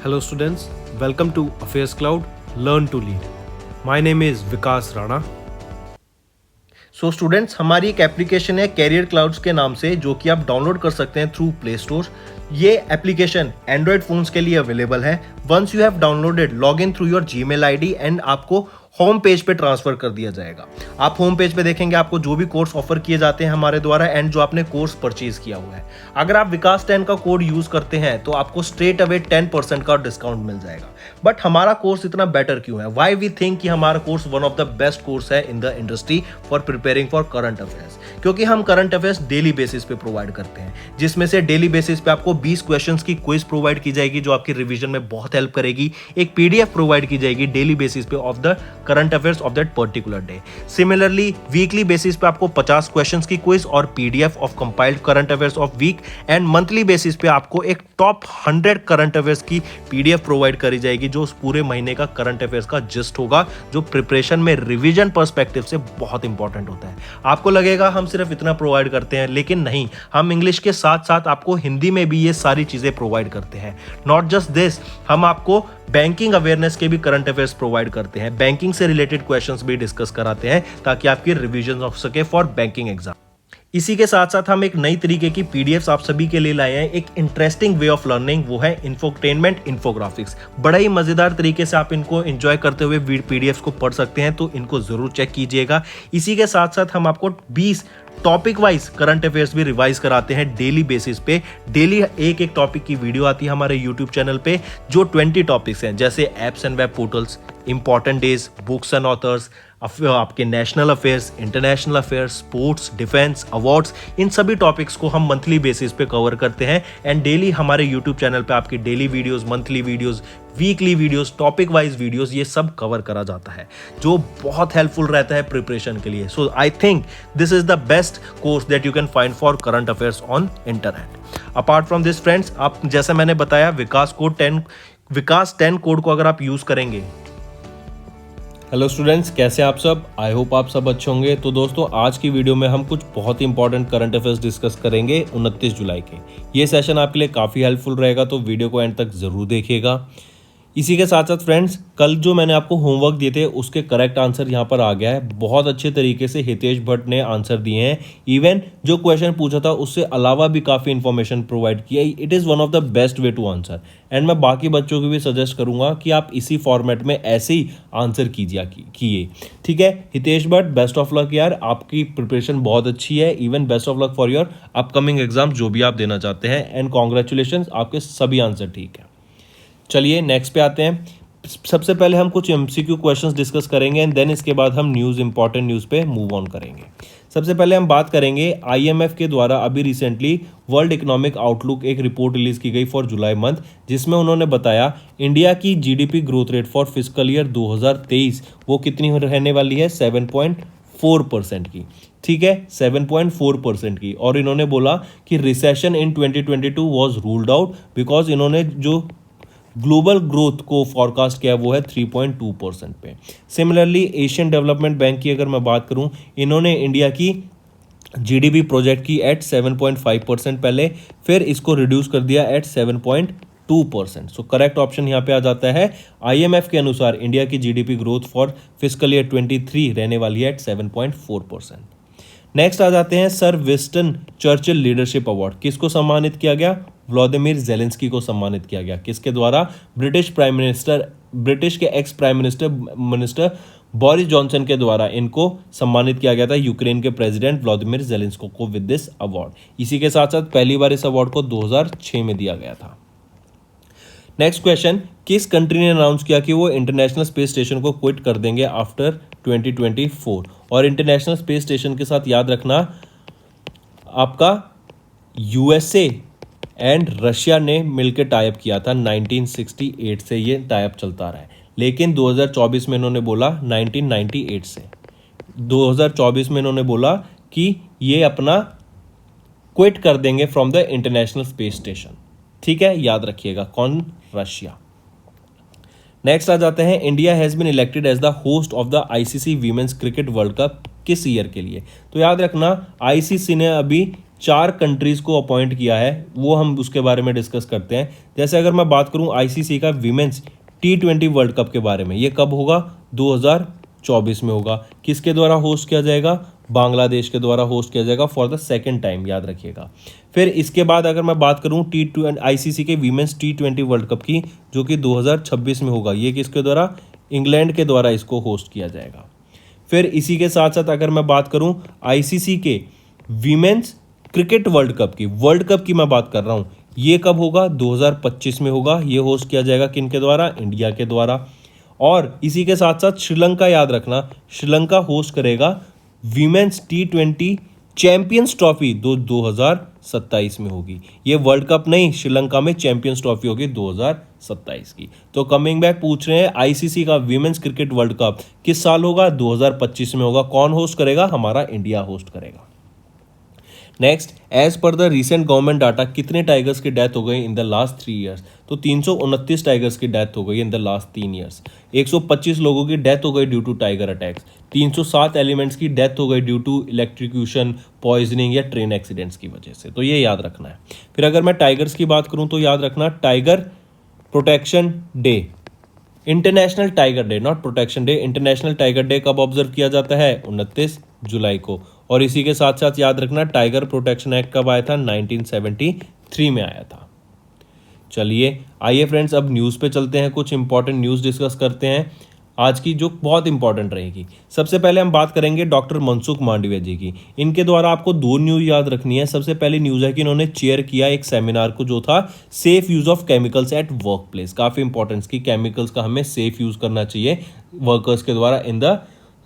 Hello students, welcome to Affairs Cloud, Learn to Lead. My name is Vikas Rana. So students, हमारी एक application है career clouds के नाम से, जो कि आप डाउनलोड कर सकते हैं थ्रू प्ले स्टोर। ये एप्लीकेशन एंड्रॉयड फोन्स के लिए अवेलेबल है। Once you have downloaded, log in through your Gmail ID and आपको होम पेज पे ट्रांसफर कर दिया जाएगा। आप होम पेज पे देखेंगे आपको जो भी कोर्स ऑफर किए जाते हैं हमारे द्वारा एंड जो आपने कोर्स परचेज किया हुआ है। अगर आप विकास 10 का कोड यूज करते हैं तो आपको स्ट्रेट अवे 10% का डिस्काउंट मिल जाएगा। बट हमारा कोर्स इतना बेटर क्यों है? वाई वी थिंक कि हमारा course one of the best course है in the industry for preparing for current affairs, क्योंकि हम करंट अफेयर्स डेली बेसिस पे प्रोवाइड करते हैं, जिसमें से डेली बेसिस पे आपको 20 क्वेश्चंस की क्विज प्रोवाइड की जाएगी जो आपकी रिवीजन में बहुत हेल्प करेगी। एक पीडीएफ प्रोवाइड की जाएगी डेली बेसिस पे of the current affairs of that particular day. Similarly weekly basis पे आपको 50 क्वेश्चंस की क्विज और PDF of compiled current affairs of week, and monthly basis पे आपको एक टॉप 100 करंट अफेयर्स की पीडीएफ प्रोवाइड करी जाएगी जो उस पूरे महीने का करंट अफेयर्स का जिस्ट होगा, जो प्रिपरेशन में रिवीजन पर्सपेक्टिव से बहुत इंपॉर्टेंट होता है। आपको लगेगा हम सिर्फ इतना प्रोवाइड करते हैं, लेकिन नहीं, हम इंग्लिश के साथ साथ आपको हिंदी में भी ये सारी चीजें प्रोवाइड करते हैं। नॉट जस्ट दिस, हम आपको बैंकिंग अवेयरनेस के भी करंट अफेयर्स प्रोवाइड करते हैं, बैंकिंग से रिलेटेड क्वेश्चंस भी डिस्कस कराते हैं ताकि आपकी रिवीजन हो सके फॉर बैंकिंग एग्जाम। इसी के साथ साथ हम एक नई तरीके की पीडीएफ्स आप सभी के लिए लाए हैं, एक इंटरेस्टिंग वे ऑफ लर्निंग, वो है इंफोटेनमेंट इन्फोग्राफिक्स। बड़ा ही मजेदार तरीके से आप इनको एंजॉय करते हुए पीडीएफ्स को पढ़ सकते हैं, तो इनको जरूर चेक कीजिएगा। इसी के साथ साथ हम आपको 20 टॉपिक वाइज करंट अफेयर्स भी रिवाइज कराते हैं डेली बेसिस पे। डेली एक एक टॉपिक की वीडियो आती है हमारे यूट्यूब चैनल पे, जो 20 टॉपिक्स हैं, जैसे apps and web portals, important days, books and authors, आपके national affairs, international affairs, sports, defence, awards, इन सभी टॉपिक्स को हम मंथली बेसिस पे कवर करते हैं। एंड डेली हमारे यूट्यूब चैनल पे आपकी daily videos, monthly videos, weekly videos, topic wise videos, ये सब कवर करा जाता है, जो बहुत हेल्पफुल रहता है प्रिपरेशन के लिए। So I think this is the best course that you can find for current affairs on internet. Apart from this friends, आप जैसे मैंने बताया विकास 10 कोड को अगर आप यूज करेंगे। हेलो स्टूडेंट्स, कैसे आप सब? आई होप आप सब अच्छे होंगे। तो दोस्तों, आज की वीडियो में हम कुछ बहुत ही इंपॉर्टेंट करंट अफेयर्स डिस्कस करेंगे 29 जुलाई के। ये सेशन आपके लिए काफ़ी हेल्पफुल रहेगा, तो वीडियो को एंड तक ज़रूर देखिएगा। इसी के साथ साथ फ्रेंड्स, कल जो मैंने आपको होमवर्क दिए थे उसके करेक्ट आंसर यहाँ पर आ गया है। बहुत अच्छे तरीके से हितेश भट्ट ने आंसर दिए हैं। इवन जो क्वेश्चन पूछा था उससे अलावा भी काफ़ी इन्फॉर्मेशन प्रोवाइड किया। It is one of the best way to answer, and मैं बाकी बच्चों को भी सजेस्ट करूंगा कि आप इसी फॉर्मेट में ऐसे ही आंसर किए। ठीक है Hitesh Bhatt, best of luck यार, आपकी प्रिपरेशन बहुत अच्छी है। Even best of luck for your upcoming exam जो भी आप देना चाहते हैं, एंड कॉन्ग्रेचुलेशन, आपके सभी आंसर ठीक है। चलिए नेक्स्ट पे आते हैं। सबसे पहले हम कुछ एमसीक्यू क्वेश्चंस डिस्कस करेंगे, एंड देन इसके बाद हम इंपॉर्टेंट न्यूज़ पे मूव ऑन करेंगे। सबसे पहले हम बात करेंगे आईएमएफ के द्वारा अभी रिसेंटली वर्ल्ड इकोनॉमिक आउटलुक एक रिपोर्ट रिलीज की गई फॉर जुलाई मंथ, जिसमें उन्होंने बताया इंडिया की GDP growth rate for fiscal year 2023 वो कितनी रहने वाली है? 7.4% की। ठीक है, 7.4% की। और इन्होंने बोला कि recession in 2022 was ruled out, because इन्होंने जो ग्लोबल ग्रोथ को फॉरकास्ट किया वो है 3.2% पे। सिमिलरली एशियन डेवलपमेंट बैंक की अगर मैं बात करूं, इन्होंने इंडिया की जीडीपी प्रोजेक्ट की एट 7.5% पहले, फिर इसको रिड्यूस कर दिया एट 7.2%। सो करेक्ट ऑप्शन यहाँ पे आ जाता है। आईएमएफ के अनुसार इंडिया की GDP growth for fiscal year 23 रहने वाली है एट 7.4%। नेक्स्ट आ जाते हैं sir Winston Churchill leadership award. किसको सम्मानित किया गया? व्लादिमीर जेलेंस्की को सम्मानित किया गया। किसके द्वारा? ब्रिटिश के ex prime minister Boris Johnson के द्वारा इनको सम्मानित किया गया था, यूक्रेन के प्रेसिडेंट व्लादिमीर जेलेंस्की को विद दिस अवार्ड। इसी के साथ साथ पहली बार इस अवार्ड को 2006 में दिया गया था। नेक्स्ट क्वेश्चन, किस कंट्री ने अनाउंस किया कि वो इंटरनेशनल स्पेस स्टेशन को क्विट कर देंगे आफ्टर 2024? और इंटरनेशनल स्पेस स्टेशन के साथ याद रखना आपका यूएसए एंड रशिया ने मिलकर टाइप किया था 1968 से, ये टाइप चलता रहा है, लेकिन 2024 में इन्होंने बोला 1998 से 2024 में इन्होंने बोला कि ये अपना क्विट कर देंगे from the international space station. ठीक है, याद रखिएगा कौन? रशिया। नेक्स्ट आ जाते हैं, India has been elected as the host of the ICC women's cricket world cup किस ईयर के लिए? तो याद रखना आईसीसी ने अभी 4 कंट्रीज को अपॉइंट किया है, वो हम उसके बारे में डिस्कस करते हैं। जैसे अगर मैं बात करूं आईसीसी का विमेंस T20 वर्ल्ड कप के बारे में, ये कब होगा? 2024 में होगा। किसके द्वारा होस्ट किया जाएगा? बांग्लादेश के द्वारा होस्ट किया जाएगा फॉर द सेकंड टाइम, याद रखिएगा। फिर इसके बाद अगर मैं बात करूं आईसीसी के वीमेंस T20 वर्ल्ड कप की, जो कि 2026 में होगा, ये किसके द्वारा? इंग्लैंड के द्वारा इसको होस्ट किया जाएगा। फिर इसी के साथ साथ अगर मैं बात करूं आईसीसी के वीमेंस क्रिकेट वर्ल्ड कप की मैं बात कर रहा हूं, ये कब होगा? 2025 में होगा। ये होस्ट किया जाएगा किनके द्वारा? इंडिया के द्वारा। और इसी के साथ साथ श्रीलंका, याद रखना, श्रीलंका होस्ट करेगा वीमेंस T20 चैंपियंस ट्रॉफी 2027 में होगी। ये वर्ल्ड कप नहीं, श्रीलंका में चैंपियंस ट्रॉफी होगी 2027 की। तो कमिंग बैक पूछ रहे हैं आईसीसी का वीमेंस क्रिकेट वर्ल्ड कप किस साल होगा? 2025 में होगा। कौन होस्ट करेगा? हमारा इंडिया होस्ट करेगा। Next, as per the recent government data, कितने टाइगर्स की डेथ हो गई इन द लास्ट 3 ईयर्स? तो 329 टाइगर्स की डेथ हो गई इन द लास्ट 3 ईयर्स। 125 लोगों की डेथ हो गई due to tiger attacks. 307 elephants की डेथ हो गई ड्यू टू इलेक्ट्रिक्यूशन, पॉइजनिंग या ट्रेन एक्सीडेंट्स की वजह से। तो ये याद रखना है। फिर अगर मैं टाइगर्स की बात करूं तो याद रखना tiger protection day, international tiger day, not protection day, international tiger day कब ऑब्जर्व किया जाता है? 29 जुलाई को। और इसी के साथ साथ याद रखना टाइगर प्रोटेक्शन एक्ट कब आया था? 1973 में आया था। चलिए आइए फ्रेंड्स, अब न्यूज़ पे चलते हैं, कुछ इंपॉर्टेंट न्यूज़ डिस्कस करते हैं आज की, जो बहुत इंपॉर्टेंट रहेगी। सबसे पहले हम बात करेंगे डॉक्टर मनसुख मांडविया जी की। इनके द्वारा आपको 2 न्यूज़ याद रखनी है। सबसे पहली न्यूज़ है कि इन्होंने चेयर किया एक सेमिनार को, जो था safe use of chemicals at work place. काफ़ी इंपॉर्टेंस की केमिकल्स का हमें सेफ यूज़ करना चाहिए वर्कर्स के द्वारा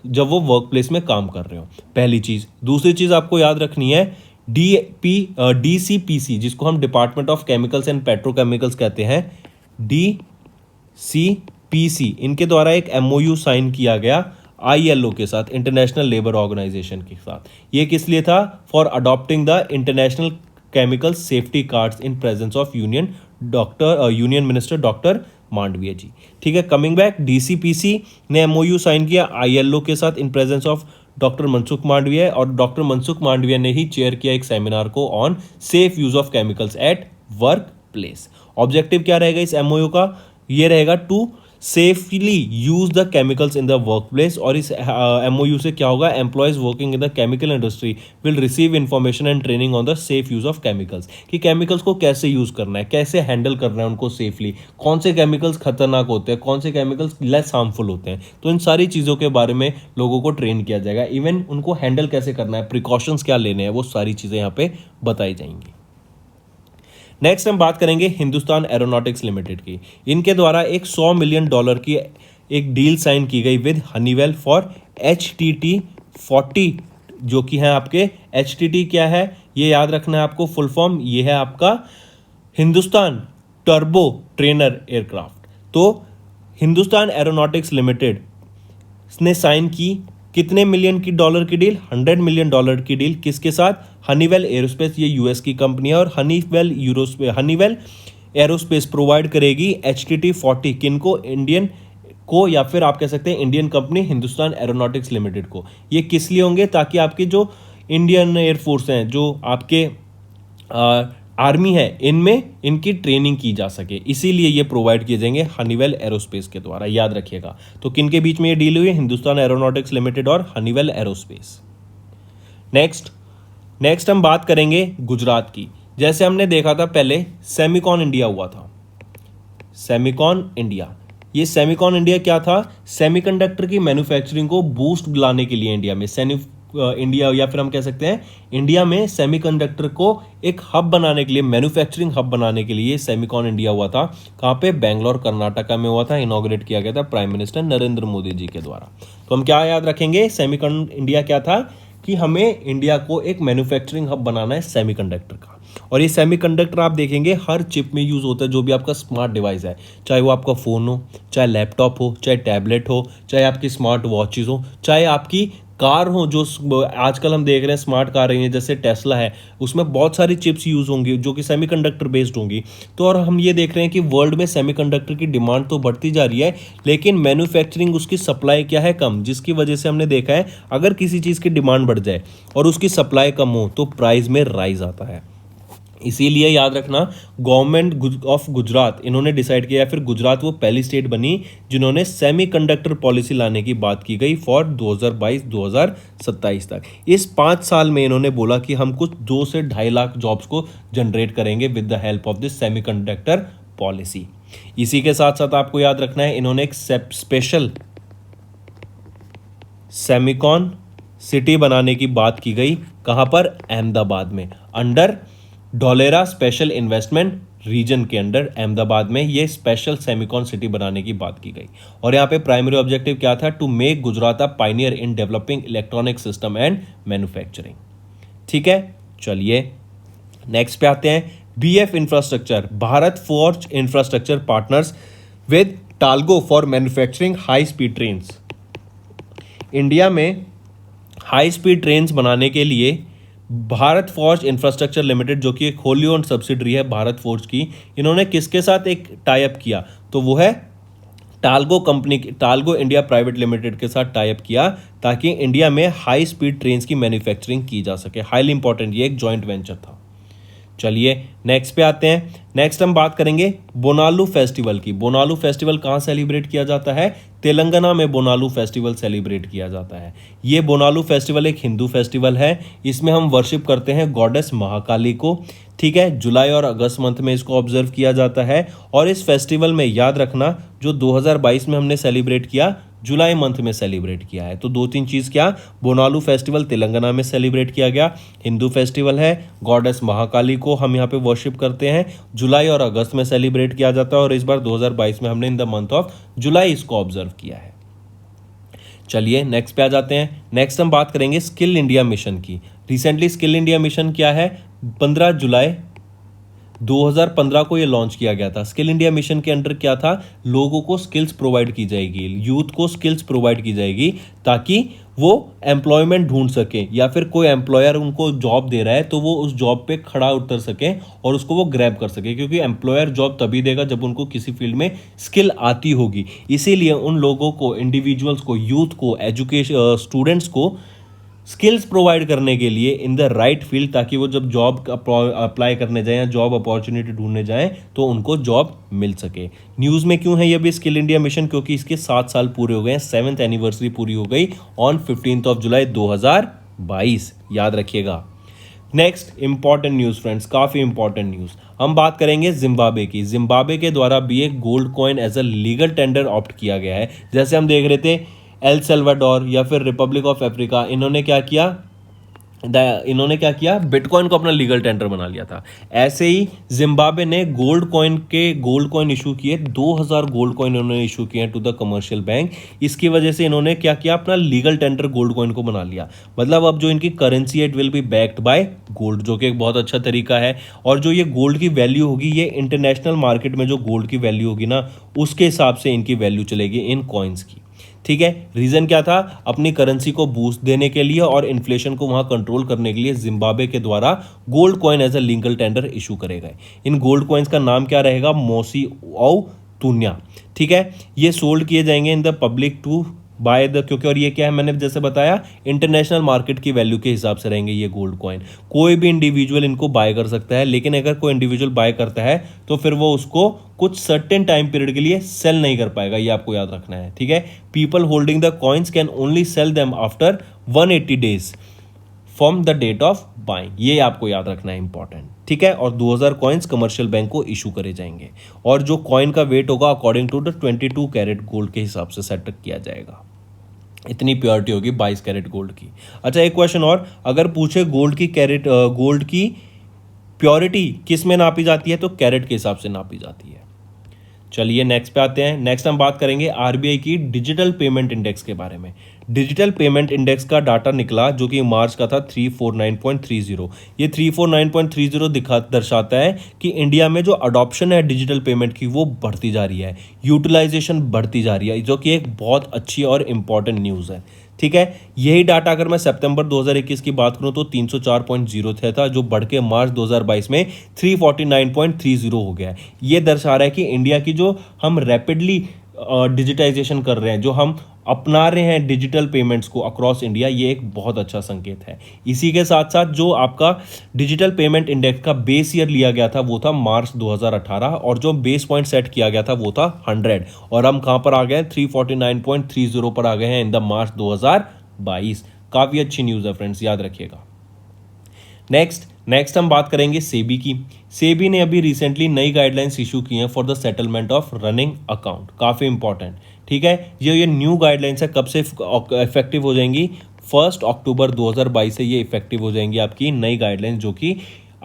जब वो वर्क प्लेस में काम कर रहे हो, पहली चीज़। दूसरी चीज़ आपको याद रखनी है DCPC, जिसको हम department of chemicals and petrochemicals कहते हैं, DCPC, इनके द्वारा एक MOU साइन किया गया ILO के साथ, इंटरनेशनल लेबर ऑर्गेनाइजेशन के साथ। ये किस लिए था? For adopting the international chemical safety cards in presence of union minister doctor Mandaviya ji. ठीक है, कमिंग बैक, DCPC ने MOU साइन किया ILO के साथ in presence of doctor Mansukh Mandaviya, और डॉक्टर मनसुख मांडविया ने ही चेयर किया एक सेमिनार को on safe use of chemicals at work place. Objective क्या रहेगा इस MOU का? ये रहेगा to safely use the chemicals in the work place. और इस MOU से क्या होगा? Employees working in the chemical industry will receive information and training on the safe use of chemicals, कि केमिकल्स को कैसे यूज करना है, कैसे हैंडल करना है उनको सेफली, कौन से केमिकल्स खतरनाक होते हैं, कौन से केमिकल्स लेस हार्मफुल होते हैं। तो इन सारी चीज़ों के बारे में लोगों को ट्रेन किया जाएगा। इवन उनको हैंडल कैसे करना है, प्रिकॉशंस क्या लेने हैं, वो सारी चीज़ें यहाँ पे बताई जाएंगी। नेक्स्ट हम बात करेंगे हिंदुस्तान एरोनॉटिक्स लिमिटेड की। इनके द्वारा एक $100 मिलियन की एक डील साइन की गई विद हनीवेल फॉर HTT40, जो कि है आपके HTT क्या है ये याद रखना है आपको, फुल फॉर्म ये है आपका हिंदुस्तान टर्बो ट्रेनर एयरक्राफ्ट। तो हिंदुस्तान एरोनॉटिक्स लिमिटेड ने साइन की कितने मिलियन की डॉलर की डील? $100 मिलियन की डील। किसके साथ? हनीवेल एरोस्पेस, ये यूएस की कंपनी है, और हनीवेल एरोस्पेस प्रोवाइड करेगी HTT40 किनको? इंडियन को, या फिर आप कह सकते हैं Indian company Hindustan aeronautics limited को। ये किस लिए होंगे? ताकि आपके जो इंडियन एयरफोर्स हैं, जो आपके आर्मी है, इनमें इनकी ट्रेनिंग की जा सके, इसीलिए ये प्रोवाइड किए जाएंगे हनीवेल एरोस्पेस के द्वारा, याद रखिएगा। तो किन के बीच में ये डील हुई? हिंदुस्तान एरोनॉटिक्स लिमिटेड और हनीवेल एरोस्पेस। नेक्स्ट हम बात करेंगे गुजरात की। जैसे हमने देखा था पहले सेमिकॉन इंडिया हुआ था, सेमिकॉन इंडिया। ये सेमिकॉन इंडिया क्या था? सेमीकंडक्टर की मैन्युफैक्चरिंग को बूस्ट लाने के लिए इंडिया में इंडिया, या फिर हम कह सकते हैं इंडिया में सेमीकंडक्टर को एक हब बनाने के लिए, मैन्युफैक्चरिंग हब बनाने के लिए सेमिकॉन इंडिया हुआ था। कहाँ पे? बेंगलोर कर्नाटका में हुआ था। इनॉग्रेट किया गया था प्राइम मिनिस्टर नरेंद्र मोदी जी के द्वारा। तो हम क्या याद रखेंगे? सेमिकॉन इंडिया क्या था कि हमें इंडिया को एक मैन्युफैक्चरिंग हब बनाना है सेमीकंडक्टर का। और ये सेमीकंडक्टर आप देखेंगे हर चिप में यूज़ होता है, जो भी आपका स्मार्ट डिवाइस है, चाहे वो आपका फ़ोन हो, चाहे लैपटॉप हो, चाहे टैबलेट हो, चाहे आपकी स्मार्ट वॉचेज़ हो, चाहे आपकी कार हो जो आजकल हम देख रहे हैं स्मार्ट कार रही हैं जैसे टेस्ला है, उसमें बहुत सारी चिप्स यूज़ होंगी जो कि सेमीकंडक्टर बेस्ड होंगी। तो और हम ये देख रहे हैं कि वर्ल्ड में सेमीकंडक्टर की डिमांड तो बढ़ती जा रही है, लेकिन मैन्युफैक्चरिंग उसकी सप्लाई क्या है, कम, जिसकी वजह से हमने देखा है अगर किसी चीज़ की डिमांड बढ़ जाए और उसकी सप्लाई कम हो तो प्राइस में राइज आता है। इसीलिए याद रखना, गवर्नमेंट ऑफ गुजरात इन्होंने डिसाइड किया, फिर गुजरात वो पहली स्टेट बनी जिन्होंने सेमीकंडक्टर पॉलिसी लाने की बात की गई फॉर 2022-2027 तक। इस 5 साल में इन्होंने बोला कि हम कुछ 2 से 2.5 लाख जॉब्स को जनरेट करेंगे with the help of this semiconductor policy. इसी के साथ साथ आपको याद रखना है, इन्होंने एक स्पेशल सेमिकॉन सिटी बनाने की बात की गई, कहां पर, अहमदाबाद में, under Dholera special investment region के अंडर अहमदाबाद में ये स्पेशल सेमिकॉन सिटी बनाने की बात की गई। और यहाँ पे प्राइमरी ऑब्जेक्टिव क्या था, to make Gujarat a pioneer in developing electronic system and manufacturing. ठीक है, चलिए नेक्स्ट पे आते हैं। BF infrastructure, Bharat Forge infrastructure partners with Talgo for manufacturing high speed trains. India में हाई स्पीड ट्रेन्स बनाने के लिए भारत फोर्ज इंफ्रास्ट्रक्चर लिमिटेड, जो कि एक होली ओन्ड सब्सिडरी है भारत फोर्ज की, इन्होंने किसके साथ एक टाई अप किया, तो वो है टालगो कंपनी, टालगो इंडिया प्राइवेट लिमिटेड के साथ टाई अप किया ताकि इंडिया में हाई स्पीड ट्रेन्स की मैन्युफैक्चरिंग की जा सके। हाईली इंपॉर्टेंट, ये एक जॉइंट वेंचर था। चलिए नेक्स्ट पे आते हैं। नेक्स्ट हम बात करेंगे बोनालू फेस्टिवल की। बोनालू फेस्टिवल कहाँ सेलिब्रेट किया जाता है, तेलंगाना में बोनालू फेस्टिवल सेलिब्रेट किया जाता है। ये बोनालू फेस्टिवल एक हिंदू फेस्टिवल है, इसमें हम वर्शिप करते हैं गॉडेस महाकाली को। ठीक है, जुलाई और अगस्त मंथ में इसको ऑब्जर्व किया जाता है। और इस फेस्टिवल में याद रखना, जो 2022 में हमने सेलिब्रेट किया, जुलाई मंथ में सेलिब्रेट किया है। तो 2-3 चीज़, क्या, बोनालू फेस्टिवल तेलंगाना में सेलिब्रेट किया गया, हिंदू फेस्टिवल है, गॉडेस महाकाली को हम यहाँ पे वर्शिप करते हैं, जुलाई और अगस्त में सेलिब्रेट किया जाता है। और इस बार 2022 में हमने in the month of July इसको ऑब्जर्व किया है। चलिए नेक्स्ट पे आ जाते हैं। नेक्स्ट हम बात करेंगे स्किल इंडिया मिशन की। रिसेंटली स्किल इंडिया मिशन क्या है, 15 जुलाई 2015 को ये लॉन्च किया गया था। स्किल इंडिया मिशन के अंडर क्या था, लोगों को स्किल्स प्रोवाइड की जाएगी, यूथ को स्किल्स प्रोवाइड की जाएगी ताकि वो एम्प्लॉयमेंट ढूंढ सके, या फिर कोई एम्प्लॉयर उनको जॉब दे रहा है तो वो उस जॉब पे खड़ा उतर सके और उसको वो ग्रैब कर सके, क्योंकि एम्प्लॉयर जॉब तभी देगा जब उनको किसी फील्ड में स्किल आती होगी। इसीलिए उन लोगों को, इंडिविजुअल्स को, यूथ को, एजुकेशन स्टूडेंट्स को स्किल्स प्रोवाइड करने के लिए इन द राइट फील्ड, ताकि वो जब जॉब अप्लाई करने जाएं या जॉब अपॉर्चुनिटी ढूंढने जाएं तो उनको जॉब मिल सके। न्यूज़ में क्यों है ये भी स्किल इंडिया मिशन, क्योंकि इसके 7 साल पूरे हो गए हैं, 7th एनिवर्सरी पूरी हो गई ऑन 15 जुलाई 2022, याद रखिएगा। नेक्स्ट इंपॉर्टेंट न्यूज़ फ्रेंड्स, काफ़ी इंपॉर्टेंट न्यूज़, हम बात करेंगे जिम्बाब्वे की। जिम्बाब्वे के द्वारा भी एक gold coin as a legal tender opt किया गया है। जैसे हम देख रहे थे एल सल्वाडोर या फिर रिपब्लिक ऑफ अफ्रीका, इन्होंने क्या किया, बिटकॉइन को अपना लीगल टेंडर बना लिया था। ऐसे ही जिम्बाब्वे ने गोल्ड कॉइन इशू किए, 2000 गोल्ड कॉइन इन्होंने इशू किए टू द कमर्शियल बैंक। इसकी वजह से इन्होंने क्या किया, अपना लीगल टेंडर गोल्ड कॉइन को बना लिया। मतलब अब जो इनकी currency it will be backed by gold, जो कि एक बहुत अच्छा तरीका है। और जो ये गोल्ड की वैल्यू होगी, ये इंटरनेशनल मार्केट में जो गोल्ड की वैल्यू होगी ना, उसके हिसाब से इनकी वैल्यू चलेगी इन कॉइन्स की। ठीक है, रीजन क्या था, अपनी करेंसी को बूस्ट देने के लिए और इन्फ्लेशन को वहां कंट्रोल करने के लिए जिम्बाब्वे के द्वारा gold coin as a legal tender issue करे गए। इन गोल्ड कॉइन्स का नाम क्या रहेगा, मोसी औ तुन्या। ठीक है, ये सोल्ड किए जाएंगे in the public to buy the, क्योंकि और ये क्या है, मैंने जैसे बताया इंटरनेशनल मार्केट की वैल्यू के हिसाब से रहेंगे ये गोल्ड कॉइन। कोई भी इंडिविजुअल इनको बाय कर सकता है, लेकिन अगर कोई इंडिविजुअल बाय करता है तो फिर वो उसको कुछ सर्टेन टाइम पीरियड के लिए सेल नहीं कर पाएगा, ये आपको याद रखना है। ठीक है, people holding the coins can only sell them after 180 days from the date of buying, ये आपको याद रखना है, इंपॉर्टेंट। ठीक है, और 2000 कॉइन्स कमर्शियल बैंक को इशू करे जाएंगे, और जो कॉइन का वेट होगा according to the 22 carat gold के हिसाब से सेट किया जाएगा। इतनी प्योरिटी होगी 22 कैरेट गोल्ड की। अच्छा, एक क्वेश्चन और, अगर पूछे गोल्ड की प्योरिटी किस में नापी जाती है, तो कैरेट के हिसाब से नापी जाती है। चलिए नेक्स्ट पे आते हैं। नेक्स्ट हम बात करेंगे आरबीआई की डिजिटल पेमेंट इंडेक्स के बारे में। डिजिटल पेमेंट इंडेक्स का डाटा निकला जो कि मार्च का था 349.30। ये 349.30 दर्शाता है कि इंडिया में जो अडॉप्शन है डिजिटल पेमेंट की वो बढ़ती जा रही है, यूटिलाइजेशन बढ़ती जा रही है, जो कि एक बहुत अच्छी और इंपॉर्टेंट न्यूज़ है। ठीक है। यही डाटा अगर मैं सितंबर 2021 की बात करूं तो 304.0 था, जो बढ़ के मार्च 2022 में 349.30 हो गया है। ये दर्शा रहा है कि इंडिया की जो हम रैपिडली डिजिटाइजेशन कर रहे हैं, जो हम अपना रहे हैं डिजिटल पेमेंट्स को अक्रॉस इंडिया, ये एक बहुत अच्छा संकेत है। इसी के साथ साथ जो आपका डिजिटल पेमेंट इंडेक्स का बेस ईयर लिया गया था वो था मार्च 2018, और जो बेस पॉइंट सेट किया गया था वो था 100, और हम कहां पर आ गए हैं 349.30 पर आ गए हैं इन द मार्च 2022। काफी अच्छी न्यूज़ है फ्रेंड्स, याद रखिएगा। नेक्स्ट हम बात करेंगे सेबी की। सेबी ने अभी रिसेंटली नई गाइडलाइंस इशू की हैं for the settlement of running account, काफ़ी इंपॉर्टेंट। ठीक है, ये न्यू गाइडलाइंस है, कब से इफेक्टिव हो जाएंगी? 1 अक्टूबर 2022 से ये इफेक्टिव हो जाएंगी आपकी नई गाइडलाइंस, जो कि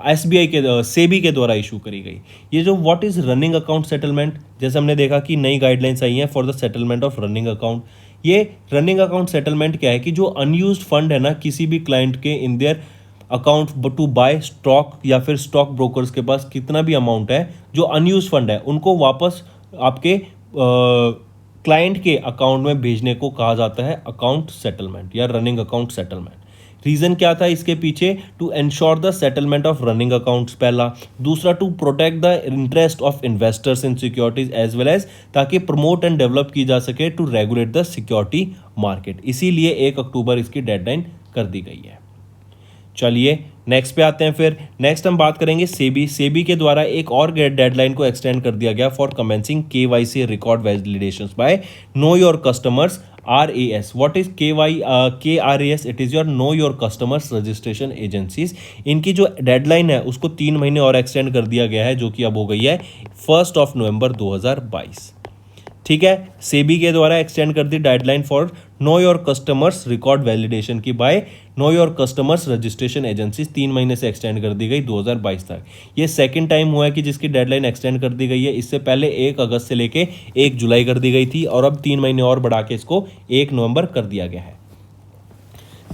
एसबीआई के सेबी के द्वारा इशू करी गई। ये जो what is running account settlement, जैसे हमने देखा कि नई गाइडलाइंस आई हैं for the settlement of running account. ये रनिंग अकाउंट सेटलमेंट क्या है कि जो अनयूज्ड फंड है ना किसी भी क्लाइंट के in their account to buy stock, या फिर स्टॉक ब्रोकर्स के पास कितना भी अमाउंट है जो अनयूज फंड है, उनको वापस आपके क्लाइंट के अकाउंट में भेजने को कहा जाता है अकाउंट सेटलमेंट या रनिंग अकाउंट सेटलमेंट। रीजन क्या था इसके पीछे? To ensure the settlement of running accounts पहला, दूसरा to protect the interest of investors in securities as well as, ताकि प्रमोट एंड डेवलप की जा सके to regulate the security market. इसीलिए 1 अक्टूबर इसकी डेडलाइन कर दी गई है। चलिए नेक्स्ट पे आते हैं। फिर नेक्स्ट हम बात करेंगे सेबी के द्वारा एक और डेडलाइन को एक्सटेंड कर दिया गया for commencing KYC record validations by know your customers RAS। What is KRAS? It is your know your customers registration agencies. इनकी जो डेडलाइन है उसको 3 महीने और एक्सटेंड कर दिया गया है, जो कि अब हो गई है 1 नवंबर 2022। ठीक है, सेबी के द्वारा एक्सटेंड कर दी deadline for know your customers record validation की by know your customers registration agencies, 3 महीने से एक्सटेंड कर दी गई 2022 तक। ये सेकंड टाइम हुआ है कि जिसकी डेडलाइन एक्सटेंड कर दी गई है। इससे पहले 1 अगस्त से लेके 1 जुलाई कर दी गई थी, और अब 3 महीने और बढ़ा के इसको 1 नवंबर कर दिया गया है।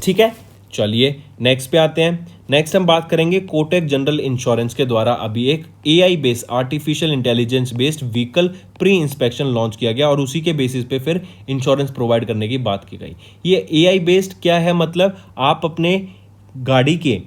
ठीक है, चलिए नेक्स्ट पे आते हैं। नेक्स्ट हम बात करेंगे कोटक जनरल इंश्योरेंस के द्वारा अभी एक AI based artificial intelligence based vehicle pre inspection launch किया गया, और उसी के बेसिस पे फिर इंश्योरेंस प्रोवाइड करने की बात की गई। ये AI बेस्ड क्या है? मतलब आप अपने गाड़ी के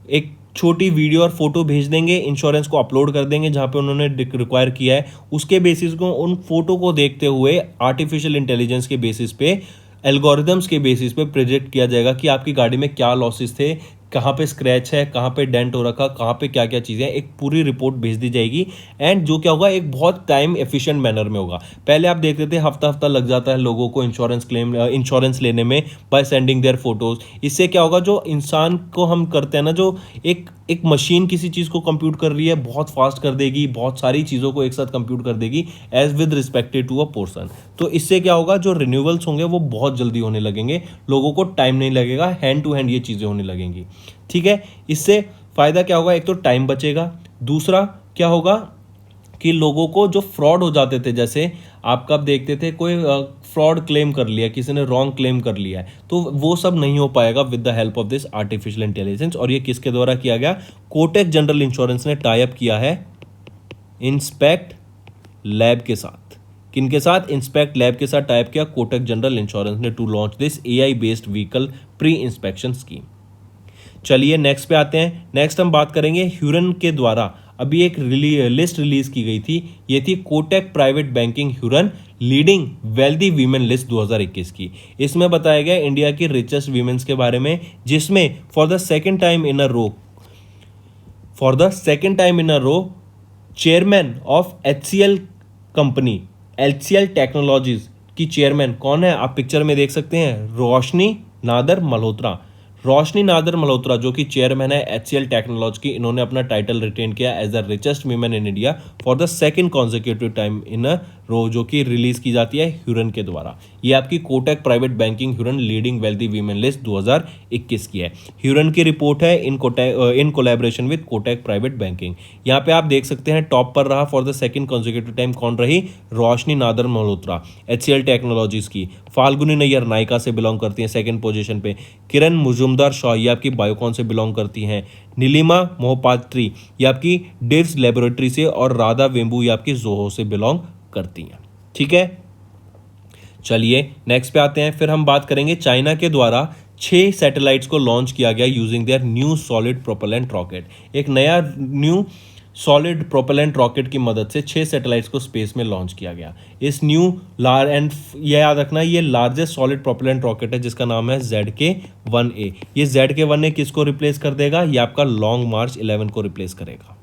एक छोटी वीडियो और फोटो भेज देंगे, इंश्योरेंस को अपलोड कर देंगे जहाँ पे उन्होंने रिक्वायर किया है, उसके बेसिस को उन फोटो को देखते हुए आर्टिफिशियल इंटेलिजेंस के बेसिस पे, एल्गोरिदम्स के बेसिस पे प्रेडिक्ट किया जाएगा कि आपकी गाड़ी में क्या लॉसेस थे, कहाँ पे स्क्रैच है, कहाँ पे डेंट हो रखा, कहाँ पे क्या क्या चीज़ें, एक पूरी रिपोर्ट भेज दी जाएगी। एंड जो क्या होगा, एक बहुत टाइम एफिशिएंट मैनर में होगा। पहले आप देखते थे हफ्ता लग जाता है लोगों को इंश्योरेंस लेने में बाय सेंडिंग देयर फोटोज। इससे क्या होगा, जो इंसान को हम करते हैं ना, जो एक मशीन किसी चीज़ को कंप्यूट कर रही है, बहुत फास्ट कर देगी, बहुत सारी चीज़ों को एक साथ कंप्यूट कर देगी as with respected to a person. तो इससे क्या होगा, जो रिन्यूअल्स होंगे वो बहुत जल्दी होने लगेंगे, लोगों को टाइम नहीं लगेगा, हैंड टू हैंड ये चीज़ें होने लगेंगी। ठीक है, इससे फायदा क्या होगा? एक तो टाइम बचेगा, दूसरा क्या होगा कि लोगों को जो फ्रॉड हो जाते थे, जैसे आप कब देखते थे कोई फ्रॉड क्लेम कर लिया, किसी ने रॉन्ग क्लेम कर लिया है, तो वो सब नहीं हो पाएगा with the help of this artificial intelligence. और ये किसके द्वारा किया गया? कोटक जनरल इंश्योरेंस ने टाई अप किया है इंस्पेक्ट लैब के साथ। किनके साथ? इंस्पेक्ट लैब के साथ टाई अप किया कोटक जनरल इंश्योरेंस ने to launch this AI based vehicle pre inspection scheme. चलिए नेक्स्ट पे आते हैं। नेक्स्ट हम बात करेंगे ह्यूरन के द्वारा अभी एक लिस्ट रिलीज की गई थी। ये थी Kotak private banking Hurun leading wealthy women list 2021 की। इसमें बताया गया इंडिया की रिचेस्ट वीमेन्स के बारे में, जिसमें for the second time in a row chairman of HCL company, HCL technologies की चेयरमैन कौन है? आप पिक्चर में देख सकते हैं, रोशनी नादर मल्होत्रा। रोशनी नादर मल्होत्रा जो कि चेयरमैन है HCL टेक्नोलॉजी की, इन्होंने अपना टाइटल रिटेन किया as the richest women in India for the second consecutive time in a row, जो कि रिलीज की जाती है ह्यूरन के द्वारा। ये आपकी Kotak private banking Hurun leading wealthy women list 2021 की है। ह्यूरन की रिपोर्ट है in collaboration with Kotak private banking. यहाँ पे आप देख सकते हैं टॉप पर रहा for the second consecutive time कौन रही? रोशनी नादर मल्होत्रा HCL टेक्नोलॉजीज की। फाल्गुनी नैयर नायका से बिलोंग करती हैं सेकंड पोजीशन पे। किरण मुजुमदार शॉ ये आपकी बायोकॉन से बिलोंग करती हैं। नीलिमा मोहपात्री ये आपकी डिव्स लेबोरेटरी से, और राधा वेम्बू ये आपकी जोहो से बिलोंग करती हैं। ठीक है, चलिए नेक्स्ट पे आते हैं। फिर हम बात करेंगे चाइना के द्वारा 6 सैटेलाइट्स को लॉन्च किया गया using their new solid propellant rocket. एक नया न्यू सॉलिड प्रोपेलेंट रॉकेट की मदद से 6 सैटेलाइट्स को स्पेस में लॉन्च किया गया। इस न्यू एंड ये याद रखना, ये लार्जेस्ट सॉलिड प्रोपेलेंट रॉकेट है जिसका नाम है ZK-1A। ये ZK-1A किसको रिप्लेस कर देगा? ये आपका लॉन्ग मार्च 11 को रिप्लेस करेगा।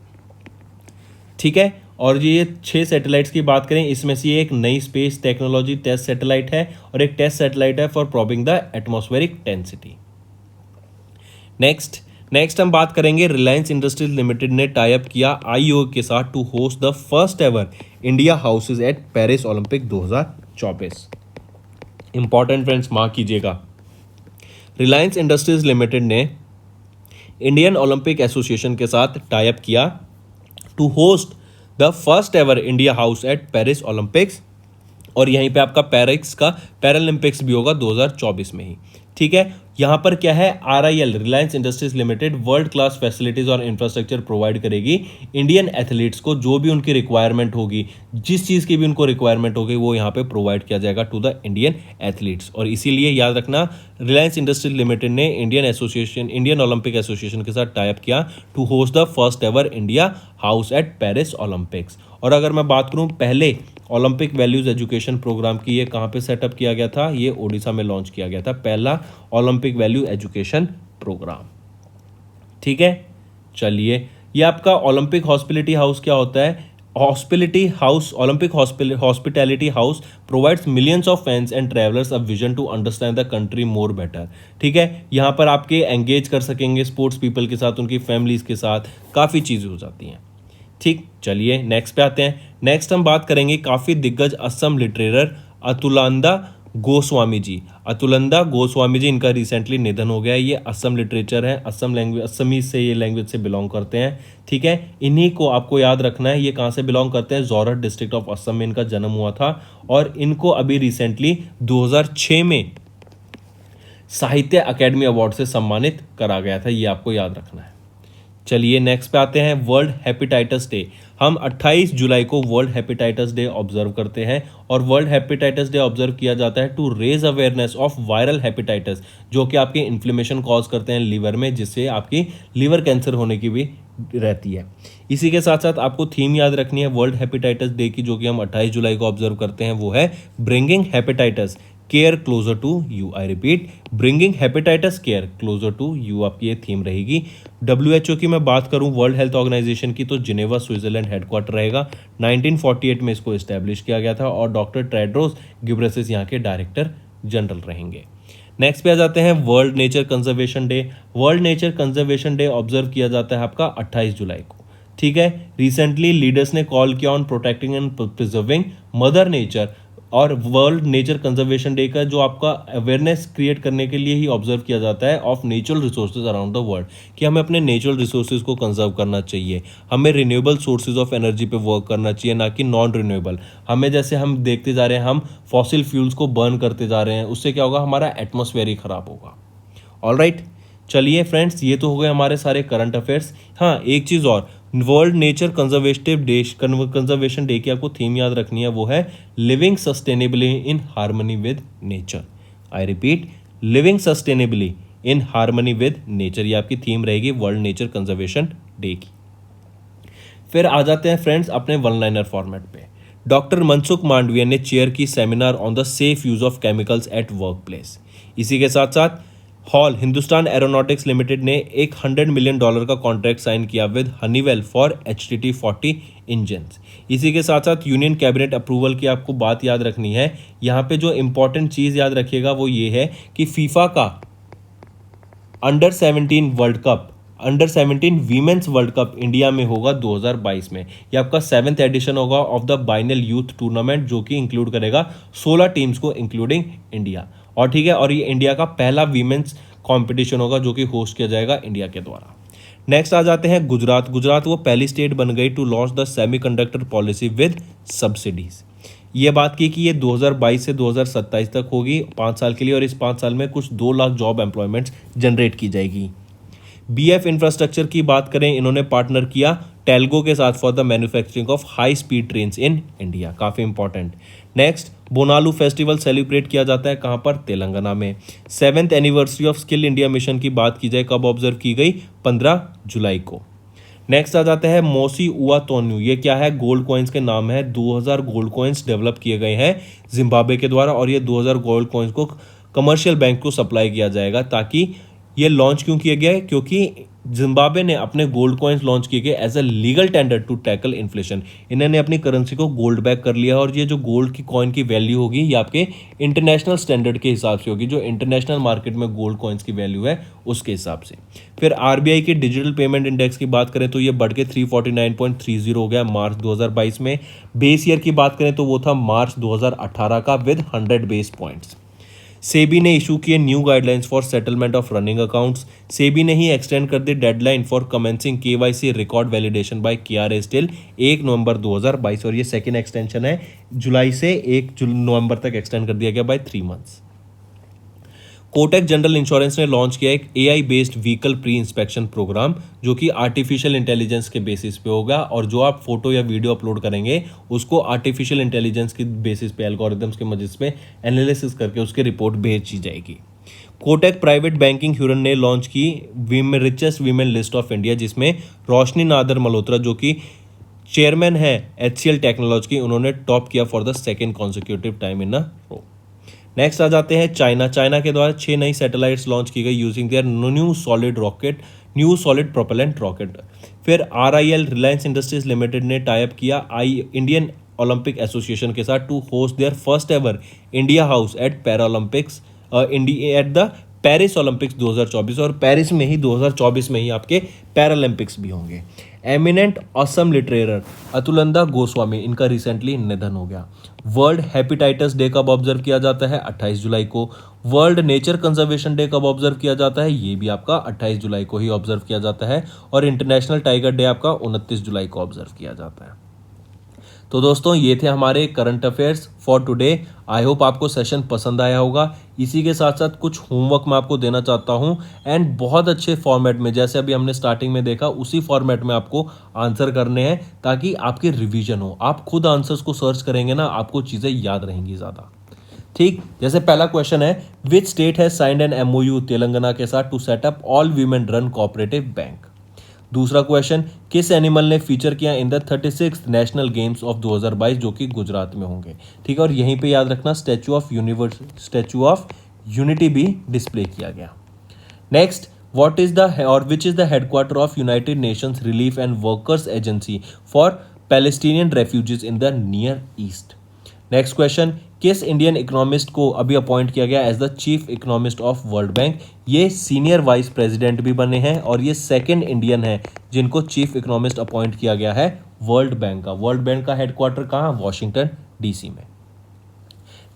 ठीक है, और ये 6 सैटेलाइट्स की बात करें, इसमें से एक नई स्पेस टेक्नोलॉजी टेस्ट सैटेलाइट है और एक टेस्ट सैटेलाइट है for probing the atmospheric density. Next हम बात करेंगे, रिलायंस इंडस्ट्रीज लिमिटेड ने टाई अप किया IOA के साथ to host the first ever India houses at Paris Olympic 2024। Important friends, mark कीजिएगा, रिलायंस इंडस्ट्रीज लिमिटेड ने इंडियन ओलंपिक एसोसिएशन के साथ टाई अप किया to host the first ever India house at Paris Olympics, और यहीं पे आपका पेरिस का पैरालंपिक्स भी होगा 2024 में ही। ठीक है, यहाँ पर क्या है, RIL Reliance industries limited world class facilities और इंफ्रास्ट्रक्चर प्रोवाइड करेगी इंडियन एथलीट्स को। जो भी उनकी रिक्वायरमेंट होगी, जिस चीज़ की भी उनको रिक्वायरमेंट होगी, वो यहाँ पे प्रोवाइड किया जाएगा टू द इंडियन एथलीट्स। और इसीलिए याद रखना, रिलायंस इंडस्ट्रीज लिमिटेड ने इंडियन ओलंपिक एसोसिएशन के साथ टाई अप किया to host the first ever India house at Paris Olympics. और अगर मैं बात करूँ पहले ओलंपिक वैल्यूज एजुकेशन प्रोग्राम की, ये कहाँ पे सेटअप किया गया था? ये ओडिशा में लॉन्च किया गया था, पहला ओलंपिक वैल्यू एजुकेशन प्रोग्राम। ठीक है, चलिए, ये आपका ओलंपिक हॉस्पिटलिटी हाउस क्या होता है? Hospitality house, Olympic hospitality house provides millions of fans and travellers a vision to understand the country more better. ठीक है, यहाँ पर आपके एंगेज कर सकेंगे स्पोर्ट्स पीपल के साथ, उनकी फैमिलीज के साथ, काफ़ी चीज़ें हो जाती हैं। ठीक, चलिए नेक्स्ट पे आते हैं। नेक्स्ट हम बात करेंगे काफ़ी दिग्गज असम लिटरेरर अतुलंदा गोस्वामी जी। अतुलंदा गोस्वामी जी, इनका रिसेंटली निधन हो गया है। ये असम लिटरेचर है, असम लैंग्वेज, असमीज से ये लैंग्वेज से बिलोंग करते हैं। ठीक है, इन्हीं को आपको याद रखना है। ये कहाँ से बिलोंग करते हैं? जोरहट डिस्ट्रिक्ट ऑफ असम में इनका जन्म हुआ था, और इनको अभी रिसेंटली 2006 में साहित्य अकेडमी अवार्ड से सम्मानित करा गया था, ये आपको याद रखना है। चलिए नेक्स्ट पे आते हैं, वर्ल्ड हेपेटाइटिस डे। हम 28 जुलाई को वर्ल्ड हेपेटाइटिस डे ऑब्जर्व करते हैं, और वर्ल्ड हेपेटाइटिस डे ऑब्जर्व किया जाता है to raise awareness of viral hepatitis, जो कि आपके इन्फ्लेमेशन कॉज करते हैं लीवर में, जिससे आपकी लीवर कैंसर होने की भी रहती है। इसी के साथ साथ आपको थीम याद रखनी है वर्ल्ड हेपेटाइटिस डे की, जो कि हम 28 जुलाई को ऑब्जर्व करते हैं, वो है bringing hepatitis care closer to you. I repeat, bringing hepatitis care closer to you आपकी ये थीम रहेगी। WHO की मैं बात करूं, वर्ल्ड हेल्थ ऑर्गेनाइजेशन की, तो जिनेवा स्विट्जरलैंड हेडक्वार्टर रहेगा। 1948 में इसको इस्टेब्लिश किया गया था, और डॉक्टर टेड्रोस गिब्रेसिस यहाँ के डायरेक्टर जनरल रहेंगे। नेक्स्ट पे आ जाते हैं world nature conservation day. World nature conservation day observe किया जाता है आपका 28 जुलाई को। ठीक है, रिसेंटली लीडर्स ने कॉल किया on protecting and preserving mother nature, और वर्ल्ड नेचर कंजर्वेशन डे का जो आपका अवेयरनेस क्रिएट करने के लिए ही ऑब्जर्व किया जाता है of natural resources around the world, कि हमें अपने नेचुरल रिसोर्सेज को कंजर्व करना चाहिए। हमें रिन्यूएबल सोर्सेज ऑफ एनर्जी पे वर्क करना चाहिए, ना कि नॉन रिन्यूएबल। हमें जैसे हम देखते जा रहे हैं, हम फॉसिल फ्यूल्स को बर्न करते जा रहे हैं, उससे क्या होगा? हमारा एटमॉस्फेयर ही खराब होगा। ऑलराइट, चलिए फ्रेंड्स, ये तो हो गए हमारे सारे करंट अफेयर्स। हाँ, एक चीज़ और, वर्ल्ड नेचर कंजर्वेशन डे की आपको थीम याद रखनी है, वो है living sustainably in harmony with nature. I repeat, living sustainably in harmony with nature, ये आपकी थीम रहेगी वर्ल्ड नेचर कंजर्वेशन डे की। फिर आ जाते हैं फ्रेंड्स अपने वन लाइनर फॉर्मेट पे। डॉक्टर मनसुख मांडविया ने चेयर की seminar on the safe use of chemicals at work place. इसी के साथ साथ हॉल हिंदुस्तान एरोनॉटिक्स लिमिटेड ने एक $100 मिलियन का कॉन्ट्रैक्ट साइन किया with Honeywell for HTT-40 engines. इसी के साथ साथ यूनियन कैबिनेट अप्रूवल की आपको बात याद रखनी है। यहाँ पे जो इंपॉर्टेंट चीज़ याद रखिएगा वो ये है कि फीफा का under 17 world cup, under 17 women's world cup India में होगा 2022 में। ये आपका 7th एडिशन होगा ऑफ द बाइनल यूथ टूर्नामेंट, जो कि इंक्लूड करेगा 16 टीम्स को इंक्लूडिंग इंडिया। और ठीक है, और ये इंडिया का पहला वीमेंस कंपटीशन होगा जो कि होस्ट किया जाएगा इंडिया के द्वारा। नेक्स्ट आ जाते हैं गुजरात। गुजरात वो पहली स्टेट बन गई to launch the semiconductor policy with subsidies. ये बात की कि ये 2022 से 2027 तक होगी, 5 साल के लिए, और इस 5 साल में कुछ 2 लाख जॉब एम्प्लॉयमेंट्स जनरेट की जाएगी। BF इंफ्रास्ट्रक्चर की बात करें, इन्होंने पार्टनर किया टेल्गो के साथ for the manufacturing of high speed trains in India, काफ़ी important. Next, Bonalu festival celebrate किया जाता है कहाँ पर? तेलंगाना में। 7th anniversary of skill India mission की बात की जाए कब ऑब्जर्व की गई? 15 जुलाई को। नेक्स्ट आ जाता है मोसी उआ तोन्यू। ये क्या है? गोल्ड कॉइन्स के नाम है। 2000 गोल्ड कॉइन्स डेवलप किए गए हैं जिम्बाब्वे के द्वारा और ये 2000 गोल्ड कॉइन्स को कमर्शियल बैंक को सप्लाई किया जाएगा। ताकि ये लॉन्च क्यों किया गया है? क्योंकि जिम्बाब्वे ने अपने गोल्ड कॉइन्स लॉन्च किए गए as a legal tender to tackle inflation. इन्होंने अपनी करेंसी को गोल्ड बैक कर लिया और ये जो गोल्ड की कॉइन की वैल्यू होगी ये आपके इंटरनेशनल स्टैंडर्ड के हिसाब से होगी, जो इंटरनेशनल मार्केट में गोल्ड कॉइन्स की वैल्यू है उसके हिसाब से। फिर आरबीआई के डिजिटल पेमेंट इंडेक्स की बात करें तो ये बढ़ के 349.30 हो गया मार्च 2022 में। बेस ईयर की बात करें तो वो था मार्च 2018 का विद 100 बेस पॉइंट्स। सेबी ने इशू किए new guidelines for settlement of running accounts. SEBI ने ही एक्सटेंड कर दी deadline for commencing KYC record validation by KRA till 1 November 2022 और ये सेकेंड एक्सटेंशन है। जुलाई से 1 नवंबर तक एक्सटेंड कर दिया गया by 3 months. Kotak general insurance ने लॉन्च किया एक AI based vehicle pre inspection program जो कि आर्टिफिशियल इंटेलिजेंस के बेसिस पे होगा और जो आप फोटो या वीडियो अपलोड करेंगे उसको आर्टिफिशियल इंटेलिजेंस की बेसिस पे एल्गोरिथम्स के मदद से एनालिसिस करके उसकी रिपोर्ट भेजी जाएगी। कोटक प्राइवेट बैंकिंग ह्यूरन ने लॉन्च की richest women list of India जिसमें रोशनी नादर मल्होत्रा जो कि चेयरमैन है HCL टेक्नोलॉजी की, उन्होंने टॉप किया for the second consecutive time in a row. Next आ जाते हैं चाइना के द्वारा 6 नई सैटेलाइट्स लॉन्च की गई using their new solid propellant rocket. फिर RIL रिलायंस इंडस्ट्रीज लिमिटेड ने टाइप किया इंडियन ओलंपिक एसोसिएशन के साथ to host their first ever India house at Paralympics at the Paris Olympics 2024 और पेरिस में ही 2024 में ही आपके पैरालंपिक्स भी होंगे। एमिनेंट असम लिटरेचर अतुलंदा गोस्वामी, इनका रिसेंटली निधन हो गया। वर्ल्ड हेपेटाइटिस डे कब ऑब्जर्व किया जाता है? 28 जुलाई को। वर्ल्ड नेचर कंजर्वेशन डे कब ऑब्जर्व किया जाता है? ये भी आपका 28 जुलाई को ही ऑब्जर्व किया जाता है। और इंटरनेशनल टाइगर डे आपका 29 जुलाई को ऑब्जर्व किया जाता है। तो दोस्तों ये थे हमारे current affairs for today. I hope आपको सेशन पसंद आया होगा। इसी के साथ साथ कुछ होमवर्क मैं आपको देना चाहता हूं एंड बहुत अच्छे फॉर्मेट में, जैसे अभी हमने स्टार्टिंग में देखा उसी फॉर्मेट में आपको आंसर करने हैं ताकि आपकी रिवीजन हो। आप खुद आंसर्स को सर्च करेंगे ना, आपको चीज़ें याद रहेंगी ज़्यादा। ठीक, जैसे पहला क्वेश्चन है which state has signed an MOU Telangana के साथ to set up all women run cooperative bank. दूसरा क्वेश्चन किस एनिमल ने फीचर किया in the 36th national games of 2022 जो कि गुजरात में होंगे। ठीक है, और यहीं पे याद रखना स्टैचू ऑफ यूनिटी भी डिस्प्ले किया गया। नेक्स्ट, व्हाट इज द और which is the headquarter of United Nations relief and workers agency for Palestinian refugees in the near east. Next question, किस इंडियन इकोनॉमिस्ट को अभी अपॉइंट किया गया as the chief economist of World Bank. ये senior vice president भी बने हैं और ये सेकंड इंडियन है जिनको चीफ इकोनॉमिस्ट अपॉइंट किया गया है वर्ल्ड बैंक का। वर्ल्ड बैंक का हेडक्वार्टर कहाँ? वॉशिंगटन DC में।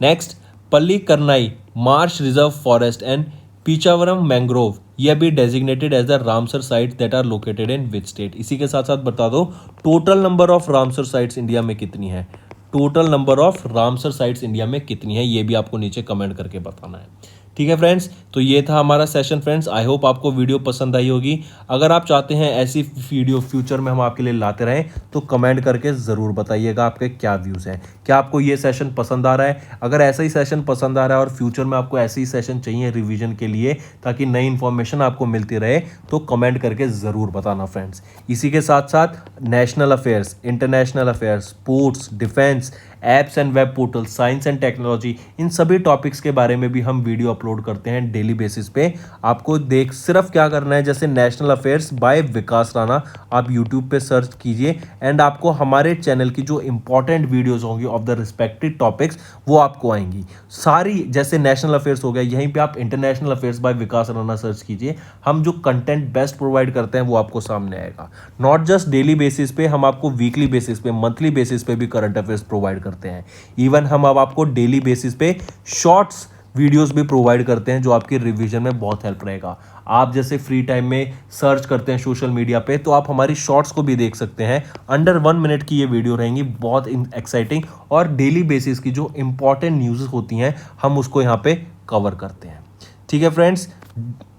Next, Pallikaranai marsh reserve forest and Pichavaram mangrove ये भी designated as the Ramsar sites that are located in which state. इसी के साथ साथ बता दो total number of Ramsar sites India में कितनी है। Total number of Ramsar sites India में कितनी है ये भी आपको नीचे कमेंट करके बताना है। ठीक है फ्रेंड्स, तो ये था हमारा सेशन फ्रेंड्स। आई होप आपको वीडियो पसंद आई होगी। अगर आप चाहते हैं ऐसी वीडियो फ्यूचर में हम आपके लिए लाते रहें तो कमेंट करके ज़रूर बताइएगा आपके क्या व्यूज़ हैं। क्या आपको ये सेशन पसंद आ रहा है? अगर ऐसा ही सेशन पसंद आ रहा है और फ्यूचर में आपको ऐसे ही सेशन चाहिए रिवीजन के लिए ताकि नई इन्फॉर्मेशन आपको मिलती रहे तो कमेंट करके ज़रूर बताना फ्रेंड्स। इसी के साथ साथ national affairs, international affairs, sports, defence, apps and web portal, science and technology, इन सभी टॉपिक्स के बारे में भी हम वीडियो अपलोड करते हैं डेली बेसिस पे। आपको सिर्फ क्या करना है, जैसे नेशनल अफेयर्स बाय विकास राणा आप यूट्यूब पे सर्च कीजिए एंड आपको हमारे चैनल की जो इंपॉर्टेंट वीडियोस होंगी ऑफ द रिस्पेक्टिव टॉपिक्स वो आपको आएंगी सारी। जैसे नेशनल अफेयर्स हो गया, यहीं पे आप इंटरनेशनल अफेयर्स बाय विकास राणा सर्च कीजिए। हम जो कंटेंट बेस्ट प्रोवाइड करते हैं वो आपको सामने आएगा। नॉट जस्ट डेली बेसिस पे, हम आपको वीकली बेसिस पे, मंथली बेसिस पे भी करंट अफेयर्स प्रोवाइड करते हैं। इवन हम अब आपको डेली बेसिस पे शॉर्ट्स वीडियोस भी प्रोवाइड करते हैं जो आपकी रिवीजन में बहुत हेल्प रहेगा। आप जैसे फ्री टाइम में सर्च करते हैं सोशल मीडिया पे तो आप हमारी शॉर्ट्स को भी देख सकते हैं। अंडर 1 मिनट की ये वीडियो रहेंगी, बहुत एक्साइटिंग, और डेली बेसिस की जो इंपॉर्टेंट न्यूज़ होती हैं हम उसको यहाँ पे कवर करते हैं। ठीक है friends,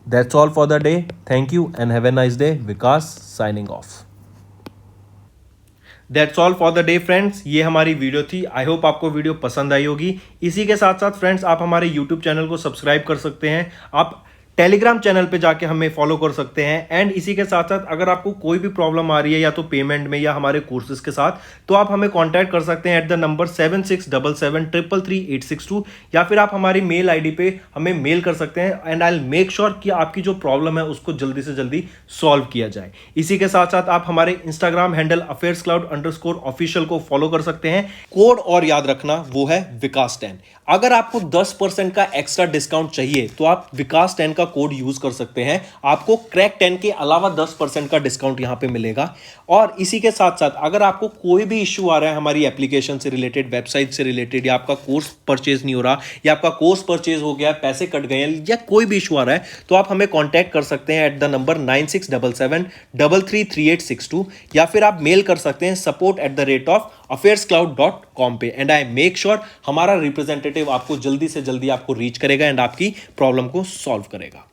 that's all for the day. Thank you and have a nice day. Vikas signing off. That's all for the day friends, ये हमारी वीडियो थी। आई होप आपको वीडियो पसंद आई होगी। इसी के साथ साथ फ्रेंड्स आप हमारे यूट्यूब चैनल को सब्सक्राइब कर सकते हैं, आप टेलीग्राम चैनल पे जाके हमें फॉलो कर सकते हैं। एंड इसी के साथ साथ अगर आपको कोई भी प्रॉब्लम आ रही है या तो पेमेंट में या हमारे कोर्सेज के साथ, तो आप हमें कांटेक्ट कर सकते हैं एट द नंबर 7677333862, या फिर आप हमारी मेल आईडी पे हमें मेल कर सकते हैं and I will make sure कि आपकी जो प्रॉब्लम है उसको जल्दी से जल्दी सॉल्व किया जाए। इसी के साथ साथ आप हमारे इंस्टाग्राम हैंडल affairscloud_official को फॉलो कर सकते हैं। कोड और याद रखना, वो है विकास 10। अगर आपको 10% का एक्स्ट्रा डिस्काउंट चाहिए तो आप विकास 10 का कोड यूज कर सकते हैं, आपको क्रैक 10 के अलावा 10% का डिस्काउंट यहां पे मिलेगा। और इसी के साथ साथ अगर आपको कोई भी इश्यू आ रहा है हमारी एप्लीकेशन से रिलेटेड, वेबसाइट से रिलेटेड, या आपका कोर्स परचेज नहीं हो रहा, या आपका कोर्स परचेज हो गया, पैसे कट गए हैं, या कोई भी इशू आ रहा है, तो आप हमें कॉन्टैक्ट कर सकते हैं एट द नंबर 9677333862, या फिर आप मेल कर सकते हैं support@affairscloud.com पे। एंड आई मेक श्योर हमारा रिप्रेजेंटेटिव आपको जल्दी से जल्दी आपको रीच करेगा एंड आपकी प्रॉब्लम को सॉल्व करेगा।